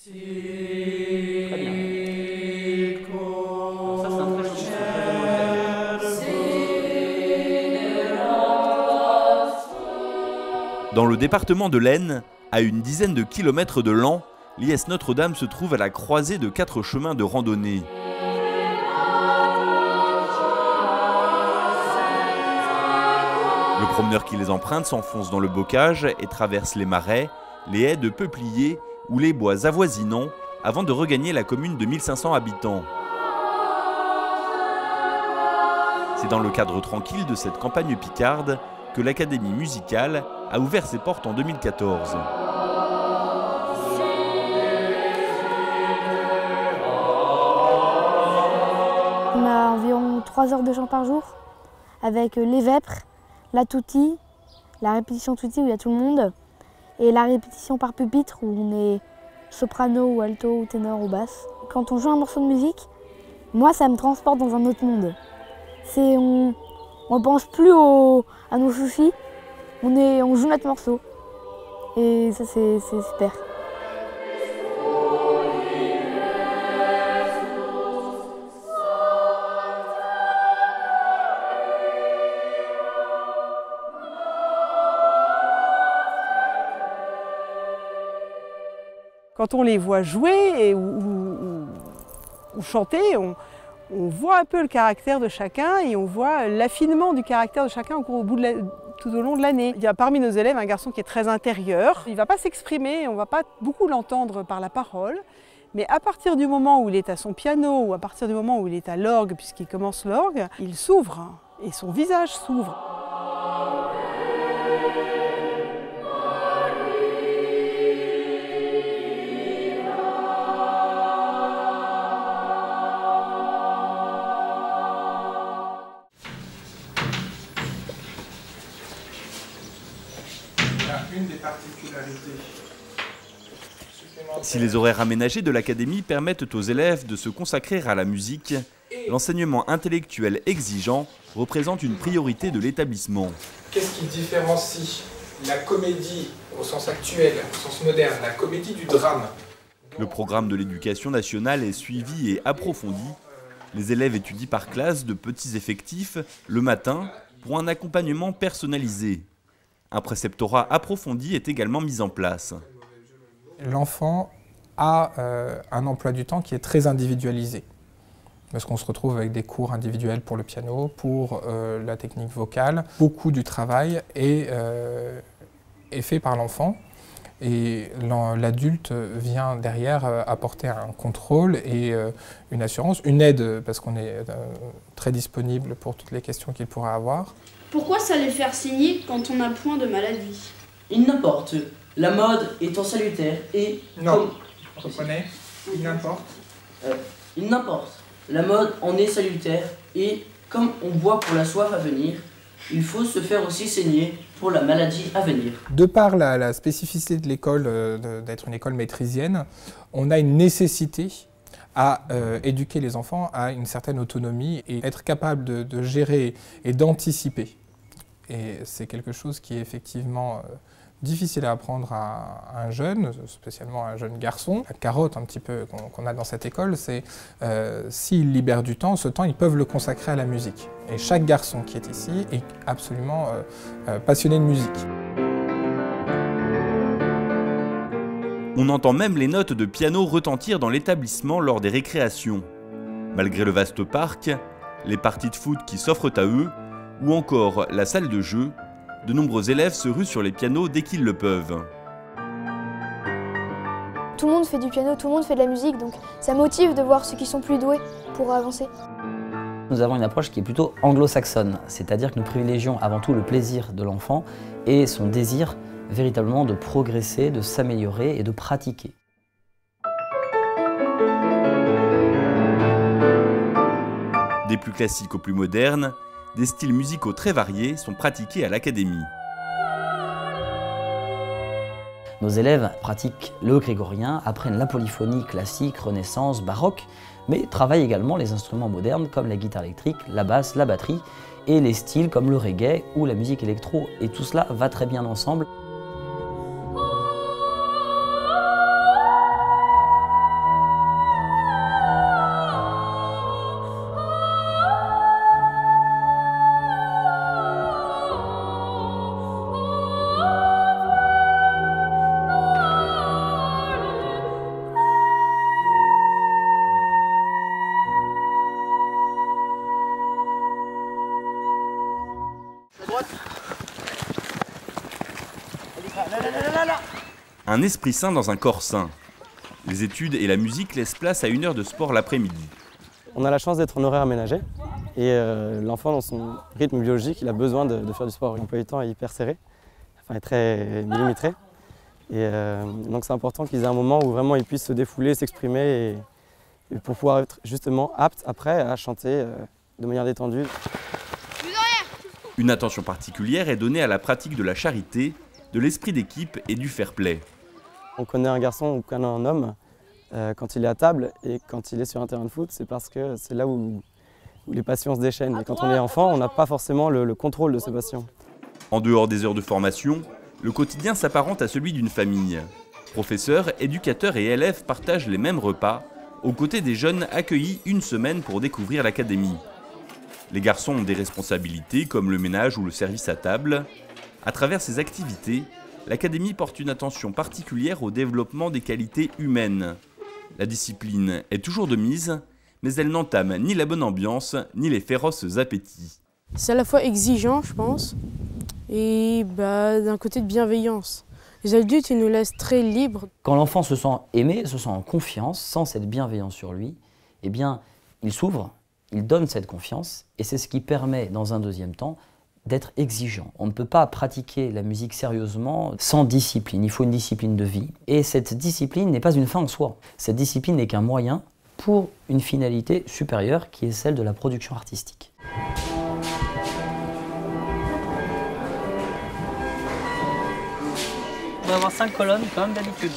Très bien. Alors ça, c'est un très homogène. Dans le département de l'Aisne, à une dizaine de kilomètres de Laon, l'IS Notre-Dame se trouve à la croisée de 4 chemins de randonnée. Le promeneur qui les emprunte s'enfonce dans le bocage et traverse les marais, les haies de peupliers ou les bois avoisinants avant de regagner la commune de 1500 habitants. C'est dans le cadre tranquille de cette campagne picarde que l'Académie musicale a ouvert ses portes en 2014. On a environ 3 heures de chant par jour avec les vêpres, la tutti, la répétition tutti où il y a tout le monde et la répétition par pupitre où on est soprano ou alto ou ténor ou basse. Quand on joue un morceau de musique, moi ça me transporte dans un autre monde. On ne pense plus à nos soucis, on joue notre morceau et ça c'est super. Quand on les voit jouer ou chanter, on voit un peu le caractère de chacun et on voit l'affinement du caractère de chacun tout au long de l'année. Il y a parmi nos élèves un garçon qui est très intérieur. Il ne va pas s'exprimer, on ne va pas beaucoup l'entendre par la parole. Mais à partir du moment où il est à son piano ou à partir du moment où il est à l'orgue, puisqu'il commence l'orgue, il s'ouvre et son visage s'ouvre. Une des particularités. Si les horaires aménagés de l'académie permettent aux élèves de se consacrer à la musique, l'enseignement intellectuel exigeant représente une priorité de l'établissement. Qu'est-ce qui différencie la comédie au sens actuel, au sens moderne, la comédie du drame? Le programme de l'éducation nationale est suivi et approfondi. Les élèves étudient par classe de petits effectifs le matin pour un accompagnement personnalisé. Un préceptorat approfondi est également mis en place. L'enfant a un emploi du temps qui est très individualisé. Parce qu'on se retrouve avec des cours individuels pour le piano, pour la technique vocale. Beaucoup du travail est fait par l'enfant. Et l'adulte vient derrière apporter un contrôle et une assurance, une aide, parce qu'on est très disponible pour toutes les questions qu'il pourra avoir. Pourquoi s'aller faire saigner quand on n'a point de maladie? Il n'importe, la mode étant salutaire et... Non, reprenez, il n'importe. Il n'importe, la mode en est salutaire et comme on boit pour la soif à venir, il faut se faire aussi saigner pour la maladie à venir. De par la spécificité de l'école, d'être une école maîtrisienne, on a une nécessité à éduquer les enfants à une certaine autonomie et être capable de gérer et d'anticiper. Et c'est quelque chose qui est effectivement difficile à apprendre à un jeune, spécialement à un jeune garçon. La carotte un petit peu qu'on a dans cette école, c'est s'ils libèrent du temps, ce temps, ils peuvent le consacrer à la musique. Et chaque garçon qui est ici est absolument passionné de musique. On entend même les notes de piano retentir dans l'établissement lors des récréations. Malgré le vaste parc, les parties de foot qui s'offrent à eux, ou encore la salle de jeu, de nombreux élèves se ruent sur les pianos dès qu'ils le peuvent. Tout le monde fait du piano, tout le monde fait de la musique, donc ça motive de voir ceux qui sont plus doués pour avancer. Nous avons une approche qui est plutôt anglo-saxonne, c'est-à-dire que nous privilégions avant tout le plaisir de l'enfant et son désir véritablement de progresser, de s'améliorer et de pratiquer. Des plus classiques aux plus modernes, des styles musicaux très variés sont pratiqués à l'académie. Nos élèves pratiquent le grégorien, apprennent la polyphonie classique, renaissance, baroque, mais travaillent également les instruments modernes comme la guitare électrique, la basse, la batterie et les styles comme le reggae ou la musique électro. Et tout cela va très bien ensemble. Un esprit sain dans un corps sain. Les études et la musique laissent place à 1 heure de sport l'après-midi. On a la chance d'être en horaire aménagé et l'enfant dans son rythme biologique, il a besoin de faire du sport. L'emploi du temps est hyper serré, enfin est très millimétré. Et donc c'est important qu'ils aient un moment où vraiment ils puissent se défouler, s'exprimer et pour pouvoir être justement aptes après à chanter de manière détendue. Une attention particulière est donnée à la pratique de la charité, de l'esprit d'équipe et du fair play. On connaît un garçon ou un homme quand il est à table et quand il est sur un terrain de foot, c'est parce que c'est là où les passions se déchaînent. Et quand on est enfant, on n'a pas forcément le contrôle de ses passions. En dehors des heures de formation, le quotidien s'apparente à celui d'une famille. Professeurs, éducateurs et élèves partagent les mêmes repas, aux côtés des jeunes accueillis 1 semaine pour découvrir l'académie. Les garçons ont des responsabilités comme le ménage ou le service à table. À travers ces activités, l'académie porte une attention particulière au développement des qualités humaines. La discipline est toujours de mise, mais elle n'entame ni la bonne ambiance, ni les féroces appétits. C'est à la fois exigeant, je pense, et d'un côté de bienveillance. Les adultes, ils nous laissent très libres. Quand l'enfant se sent aimé, se sent en confiance, sent cette bienveillance sur lui, eh bien, il s'ouvre, il donne cette confiance, et c'est ce qui permet, dans un deuxième temps, d'être exigeant. On ne peut pas pratiquer la musique sérieusement sans discipline. Il faut une discipline de vie. Et cette discipline n'est pas une fin en soi. Cette discipline n'est qu'un moyen pour une finalité supérieure qui est celle de la production artistique. On va avoir 5 colonnes comme d'habitude.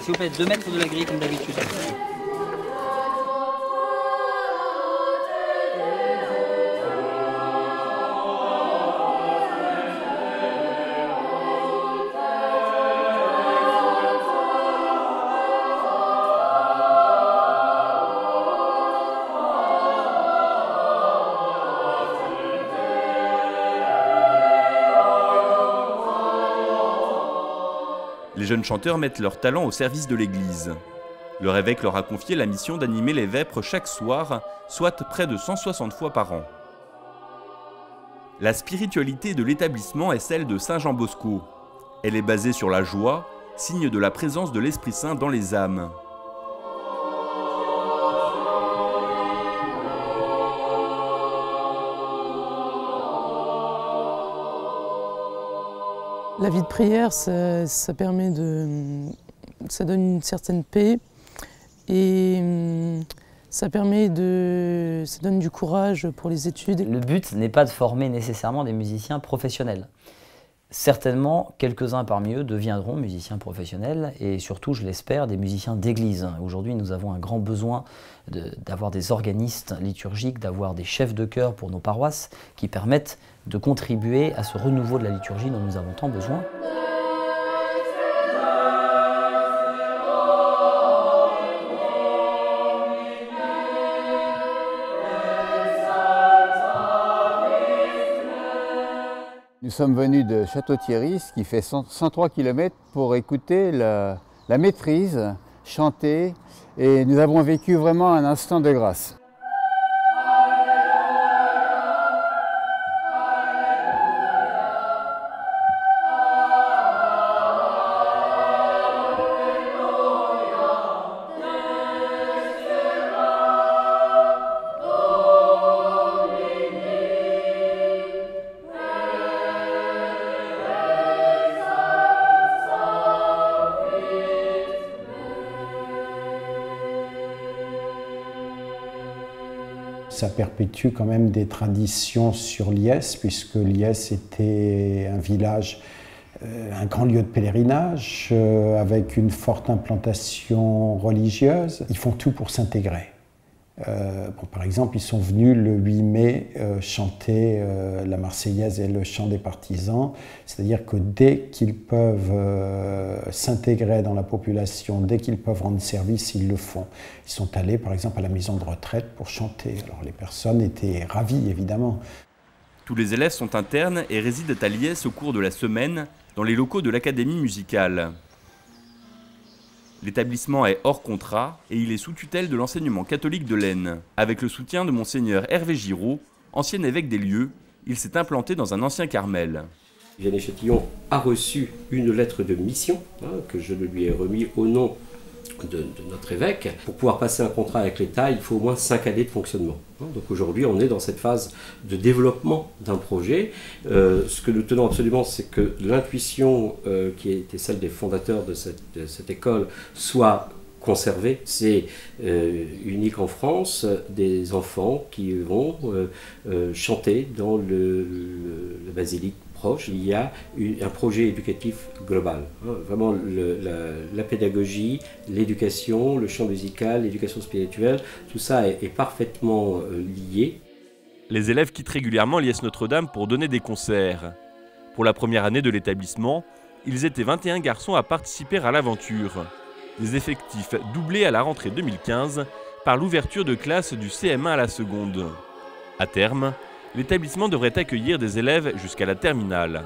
S'il vous plaît, 2 mètres de la grille comme d'habitude. Les jeunes chanteurs mettent leur talent au service de l'église. Leur évêque leur a confié la mission d'animer les vêpres chaque soir, soit près de 160 fois par an. La spiritualité de l'établissement est celle de Saint Jean Bosco. Elle est basée sur la joie, signe de la présence de l'Esprit Saint dans les âmes. La vie de prière, ça permet ça donne une certaine paix et ça donne du courage pour les études. Le but n'est pas de former nécessairement des musiciens professionnels. Certainement, quelques-uns parmi eux deviendront musiciens professionnels et surtout, je l'espère, des musiciens d'église. Aujourd'hui, nous avons un grand besoin d'avoir des organistes liturgiques, d'avoir des chefs de chœur pour nos paroisses qui permettent de contribuer à ce renouveau de la liturgie dont nous avons tant besoin. Nous sommes venus de Château-Thierry, ce qui fait 103 km, pour écouter la maîtrise, chanter, et nous avons vécu vraiment un instant de grâce. Ça perpétue quand même des traditions sur Liesse, puisque Liesse était un village, un grand lieu de pèlerinage, avec une forte implantation religieuse. Ils font tout pour s'intégrer. Par exemple, ils sont venus le 8 mai chanter la Marseillaise et le chant des partisans, c'est-à-dire que dès qu'ils peuvent s'intégrer dans la population, dès qu'ils peuvent rendre service, ils le font. Ils sont allés par exemple à la maison de retraite pour chanter. Alors les personnes étaient ravies évidemment. Tous les élèves sont internes et résident à Liesse au cours de la semaine dans les locaux de l'académie musicale. L'établissement est hors contrat et il est sous tutelle de l'enseignement catholique de l'Aisne. Avec le soutien de Monseigneur Hervé Giraud, ancien évêque des lieux, il s'est implanté dans un ancien Carmel. Vianney Châtillon a reçu une lettre de mission que je lui ai remis au nom de notre évêque. Pour pouvoir passer un contrat avec l'État, il faut au moins 5 années de fonctionnement. Donc aujourd'hui, on est dans cette phase de développement d'un projet. Ce que nous tenons absolument, c'est que l'intuition qui était celle des fondateurs de cette école soit conservée. C'est unique en France, des enfants qui vont chanter dans la basilique proche. Il y a un projet éducatif global. Vraiment la pédagogie, l'éducation, le chant musical, l'éducation spirituelle, tout ça est parfaitement lié. Les élèves quittent régulièrement l'IS Notre-Dame pour donner des concerts. Pour la première année de l'établissement, ils étaient 21 garçons à participer à l'aventure. Des effectifs doublés à la rentrée 2015 par l'ouverture de classes du CM1 à la seconde. À terme, l'établissement devrait accueillir des élèves jusqu'à la terminale.